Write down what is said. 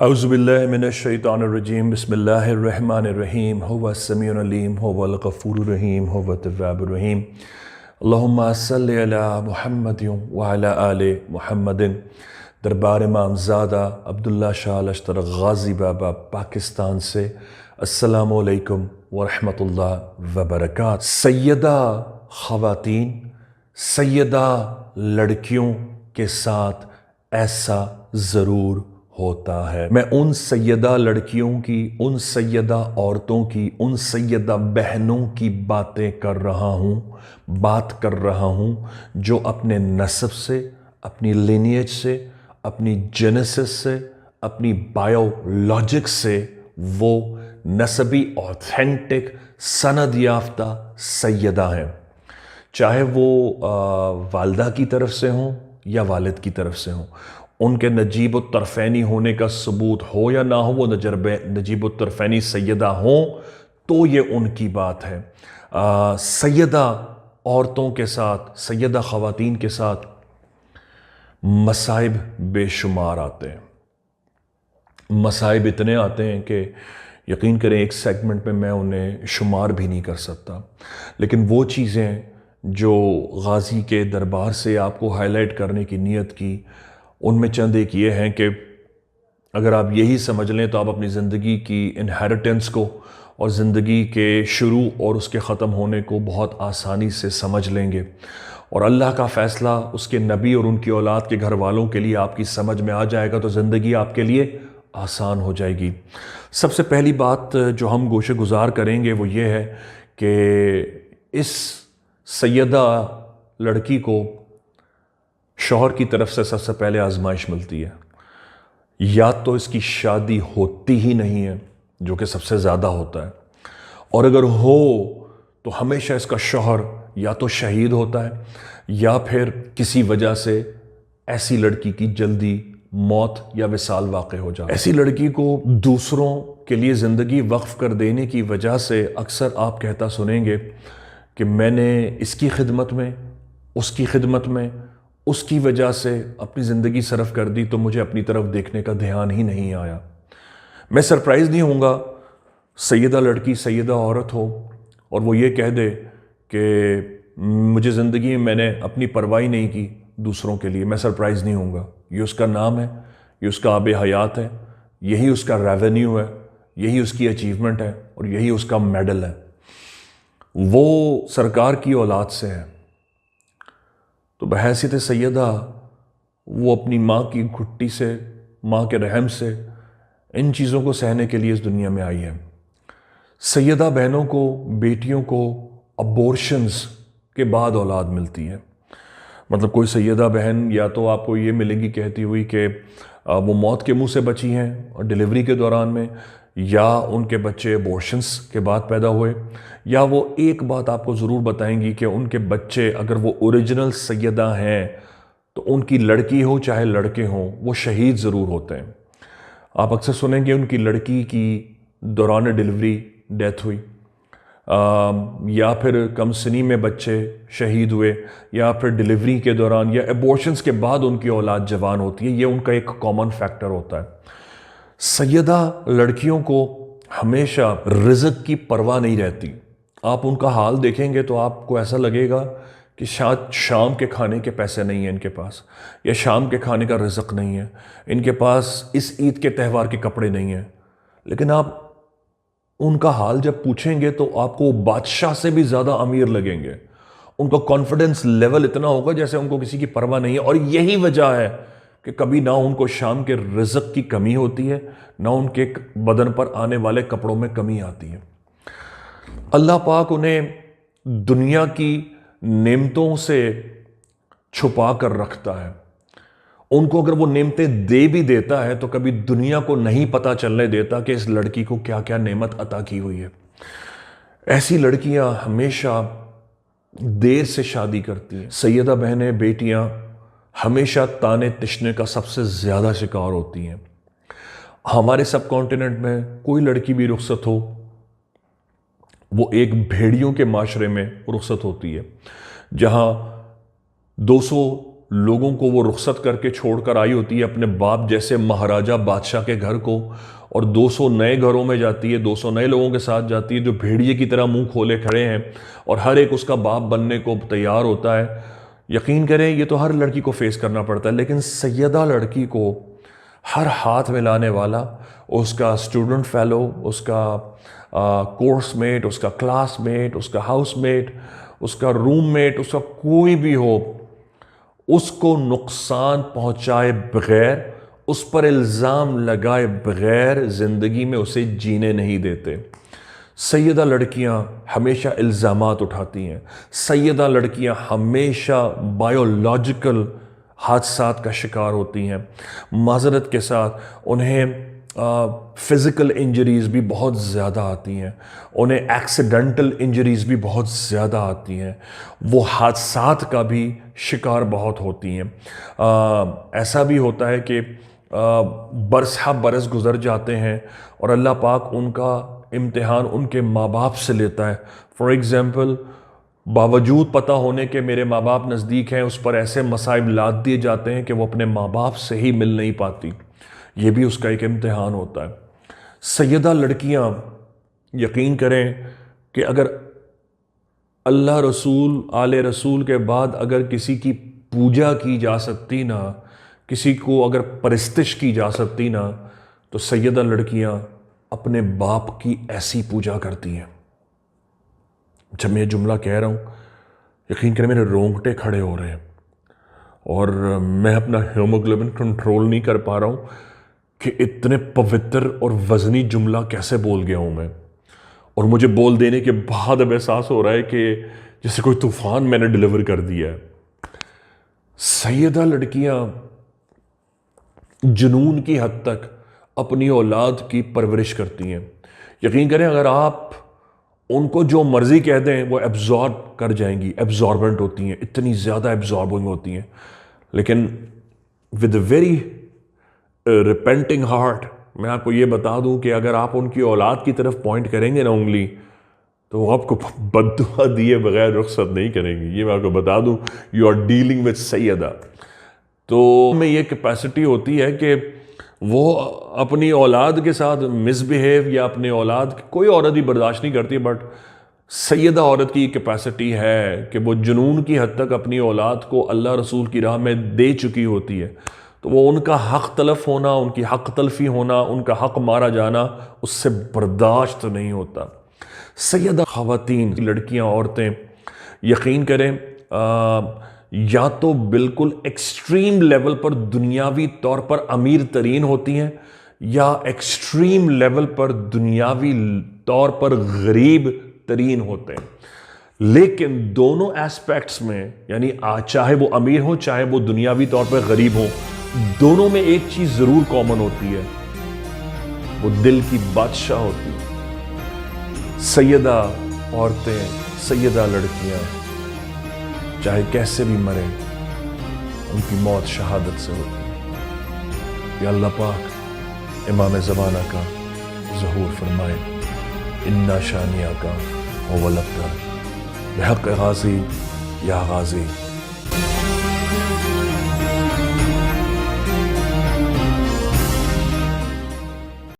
अऊज़ुबिल्लाहि मिनश्शैतानिर्रजीम बिस्मिल्लाहिर्रहमानिर्रहीम हुवस समीउल अलीम हुवल गफूरुर रहीम हुवत तव्वाबुर रहीम अल्लाहुम्मा सल्लि अला मुहम्मदिन व अला आले मुहम्मदिन। दरबार इमामज़ादा अब्दुल्ला शाह लश्तर गाज़ी बाबा पाकिस्तान से अस्सलामु अलैकुम व रहमतुल्लाह व बरकात। सैयदा ख़वातीन, सैयदा लड़कियों के साथ ऐसा ज़रूर होता है। मैं उन सैयदा लड़कियों की, उन सैयदा औरतों की, उन सैयदा बहनों की बात कर रहा हूँ जो अपने नस्ब से, अपनी लिनिएज से, अपनी जेनेसिस से, अपनी बायोलॉजिक से वो नस्बी ऑथेंटिक सनद याफ्ता सैयदा हैं। चाहे वो वालदा की तरफ से हों या वालिद की तरफ से हों, उनके नजीब तरफ़ैनी होने का सबूत हो या ना हो, वो नजीब तरफ़ैनी सैयदा हों तो ये उनकी बात है। सैयदा औरतों के साथ, सैयदा ख़वातीन के साथ मसाइब बेशुमार आते हैं। मसाइब इतने आते हैं कि यकीन करें एक सेगमेंट में मैं उन्हें शुमार भी नहीं कर सकता। लेकिन वो चीज़ें जो गाज़ी के दरबार से आपको हाईलाइट करने की नीयत की, उनमें चंद एक ये हैं कि अगर आप यही समझ लें तो आप अपनी ज़िंदगी की इनहेरिटेंस को और ज़िंदगी के शुरू और उसके ख़त्म होने को बहुत आसानी से समझ लेंगे, और अल्लाह का फ़ैसला उसके नबी और उनकी औलाद के घर वालों के लिए आपकी समझ में आ जाएगा तो ज़िंदगी आपके लिए आसान हो जाएगी। सबसे पहली बात जो हम गोशे गुज़ार करेंगे वो ये है कि इस सैयदा लड़की को शौहर की तरफ से सबसे पहले आजमाइश मिलती है। या तो इसकी शादी होती ही नहीं है, जो कि सबसे ज़्यादा होता है, और अगर हो तो हमेशा इसका शौहर या तो शहीद होता है या फिर किसी वजह से ऐसी लड़की की जल्दी मौत या विसाल वाक़ हो जाए। ऐसी लड़की को दूसरों के लिए ज़िंदगी वक्फ़ कर देने की वजह से अक्सर आप कहता सुनेंगे कि मैंने इसकी खिदमत में, उसकी खिदमत में, उसकी वजह से अपनी ज़िंदगी सरफ़ कर दी तो मुझे अपनी तरफ देखने का ध्यान ही नहीं आया। मैं सरप्राइज़ नहीं होऊंगा सैयदा लड़की, सैयदा औरत हो और वो ये कह दे कि मुझे ज़िंदगी में मैंने अपनी परवाही नहीं की दूसरों के लिए। मैं सरप्राइज़ नहीं होऊंगा। ये उसका नाम है, ये उसका आब हयात है, यही उसका रेवेन्यू है, यही उसकी अचीवमेंट है और यही उसका मेडल है। वो सरकार की औलाद से है तो बहैसियत सैयदा वो अपनी माँ की घुट्टी से, माँ के रहम से इन चीज़ों को सहने के लिए इस दुनिया में आई है। सैयदा बहनों को, बेटियों को अबॉर्शंस के बाद औलाद मिलती है। मतलब कोई सैयदा बहन या तो आपको ये मिलेगी कहती हुई कि वो मौत के मुंह से बची हैं और डिलीवरी के दौरान में, या उनके बच्चे अबॉर्शंस के बाद पैदा हुए, या वो एक बात आपको ज़रूर बताएंगी कि उनके बच्चे अगर वो ओरिजिनल सैयदा हैं तो उनकी लड़की हो चाहे लड़के हों वो शहीद ज़रूर होते हैं। आप अक्सर सुनेंगे उनकी लड़की की दौरान डिलीवरी डेथ हुई, या फिर कम सिनी में बच्चे शहीद हुए, या फिर डिलीवरी के दौरान या अबॉर्शंस के बाद उनकी औलाद जवान होती है। ये उनका एक कॉमन फैक्टर होता है। सैयदा लड़कियों को हमेशा रिज़्क़ की परवाह नहीं रहती। आप उनका हाल देखेंगे तो आपको ऐसा लगेगा कि शायद शाम के खाने के पैसे नहीं हैं इनके पास, या शाम के खाने का रिज़्क़ नहीं है इनके पास, इस ईद के त्यौहार के कपड़े नहीं हैं। लेकिन आप उनका हाल जब पूछेंगे तो आपको बादशाह से भी ज़्यादा अमीर लगेंगे। उनका कॉन्फिडेंस लेवल इतना होगा जैसे उनको किसी की परवाह नहीं है। और यही वजह है कि कभी ना उनको शाम के रिज़्क़ की कमी होती है, ना उनके बदन पर आने वाले कपड़ों में कमी आती है। अल्लाह पाक उन्हें दुनिया की नेमतों से छुपा कर रखता है। उनको अगर वो नेमतें दे भी देता है तो कभी दुनिया को नहीं पता चलने देता कि इस लड़की को क्या क्या नेमत अता की हुई है। ऐसी लड़कियां हमेशा देर से शादी करती हैं। सैयदा बहनें, बेटियां हमेशा ताने तिश्ने का सबसे ज़्यादा शिकार होती हैं। हमारे सब कॉन्टिनेंट में कोई लड़की भी रुखसत हो, वो एक भेड़ियों के माशरे में रुखसत होती है, जहाँ 200 لوگوں کو وہ رخصت کر کے چھوڑ کر آئی ہوتی ہے اپنے باپ جیسے مہاراجہ بادشاہ کے گھر کو، اور 200 نئے گھروں میں جاتی ہے، 200 نئے لوگوں کے ساتھ جاتی ہے جو بھیڑیے کی طرح منہ کھولے کھڑے ہیں، اور ہر ایک اس کا باپ بننے کو تیار ہوتا ہے۔ یقین کریں یہ تو ہر لڑکی کو فیس کرنا پڑتا ہے، لیکن سیدہ لڑکی کو ہر ہاتھ میں لانے والا، اس کا اسٹوڈنٹ فیلو، اس کا کورس میٹ، اس کا کلاس میٹ، اس کا ہاؤس میٹ، اس کا روم میٹ، اس کا کوئی بھی ہو، اس کو نقصان پہنچائے بغیر، اس پر الزام لگائے بغیر زندگی میں اسے جینے نہیں دیتے۔ سیدہ لڑکیاں ہمیشہ الزامات اٹھاتی ہیں، سیدہ لڑکیاں ہمیشہ بایولوجیکل حادثات کا شکار ہوتی ہیں، معذرت کے ساتھ انہیں فزیکل انجریز بھی بہت زیادہ آتی ہیں، انہیں ایکسیڈنٹل انجریز بھی بہت زیادہ آتی ہیں، وہ حادثات کا بھی شکار بہت ہوتی ہیں۔ ایسا بھی ہوتا ہے کہ برسہ برس گزر جاتے ہیں اور اللہ پاک ان کا امتحان ان کے ماں باپ سے لیتا ہے۔ فار ایگزامپل، باوجود پتہ ہونے کہ میرے ماں باپ نزدیک ہیں، اس پر ایسے مصائب لاد دیے جاتے ہیں کہ وہ اپنے ماں باپ سے ہی مل نہیں پاتی۔ یہ بھی اس کا ایک امتحان ہوتا ہے۔ سیدہ لڑکیاں یقین کریں کہ اگر اللہ رسول آل رسول کے بعد اگر کسی کی پوجا کی جا سکتی نا، کسی کو اگر پرستش کی جا سکتی نا، تو سیدہ لڑکیاں اپنے باپ کی ایسی پوجا کرتی ہیں۔ جب میں یہ جملہ کہہ رہا ہوں، یقین کریں میرے رونگٹے کھڑے ہو رہے ہیں، اور میں اپنا ہیموگلوبن کنٹرول نہیں کر پا رہا ہوں کہ اتنے پوتر اور وزنی جملہ کیسے بول گیا ہوں میں، اور مجھے بول دینے کے بعد اب احساس ہو رہا ہے کہ جیسے کوئی طوفان میں نے ڈیلیور کر دیا ہے۔ سیدہ لڑکیاں جنون کی حد تک اپنی اولاد کی پرورش کرتی ہیں۔ یقین کریں اگر آپ ان کو جو مرضی کہہ دیں وہ ایبزارب کر جائیں گی، ایبزاربنٹ ہوتی ہیں، اتنی زیادہ ایبزاربنگ ہوتی ہیں۔ لیکن with a very repenting heart میں آپ کو یہ بتا دوں کہ اگر آپ ان کی اولاد کی طرف پوائنٹ کریں گے نا انگلی، تو وہ آپ کو بد دعا دیے بغیر رخصت نہیں کریں گی، یہ میں آپ کو بتا دوں۔ یو آر ڈیلنگ وتھ سیدہ۔ تو میں یہ کیپیسٹی ہوتی ہے کہ وہ اپنی اولاد کے ساتھ مس بیہیو، یا اپنے اولاد کوئی عورت ہی برداشت نہیں کرتی، بٹ سیدہ عورت کی کیپیسٹی ہے کہ وہ جنون کی حد تک اپنی اولاد کو اللہ رسول کی راہ میں دے چکی ہوتی ہے، تو وہ ان کا حق تلف ہونا، ان کی حق تلفی ہونا، ان کا حق مارا جانا اس سے برداشت نہیں ہوتا۔ سیدہ خواتین، لڑکیاں، عورتیں یقین کریں یا تو بالکل ایکسٹریم لیول پر دنیاوی طور پر امیر ترین ہوتی ہیں، یا ایکسٹریم لیول پر دنیاوی طور پر غریب ترین ہوتے ہیں، لیکن دونوں ایسپیکٹس میں، یعنی چاہے وہ امیر ہوں چاہے وہ دنیاوی طور پر غریب ہوں، دونوں میں ایک چیز ضرور کامن ہوتی ہے، وہ دل کی بادشاہ ہوتی ہے۔ سیدہ عورتیں، سیدہ لڑکیاں چاہے کیسے بھی مریں، ان کی موت شہادت سے ہوتی ہے۔ یا اللہ پاک امام زمانہ کا ظہور فرمائے، انا شانیہ کا هو الابتر، بحق غازی یا غازی۔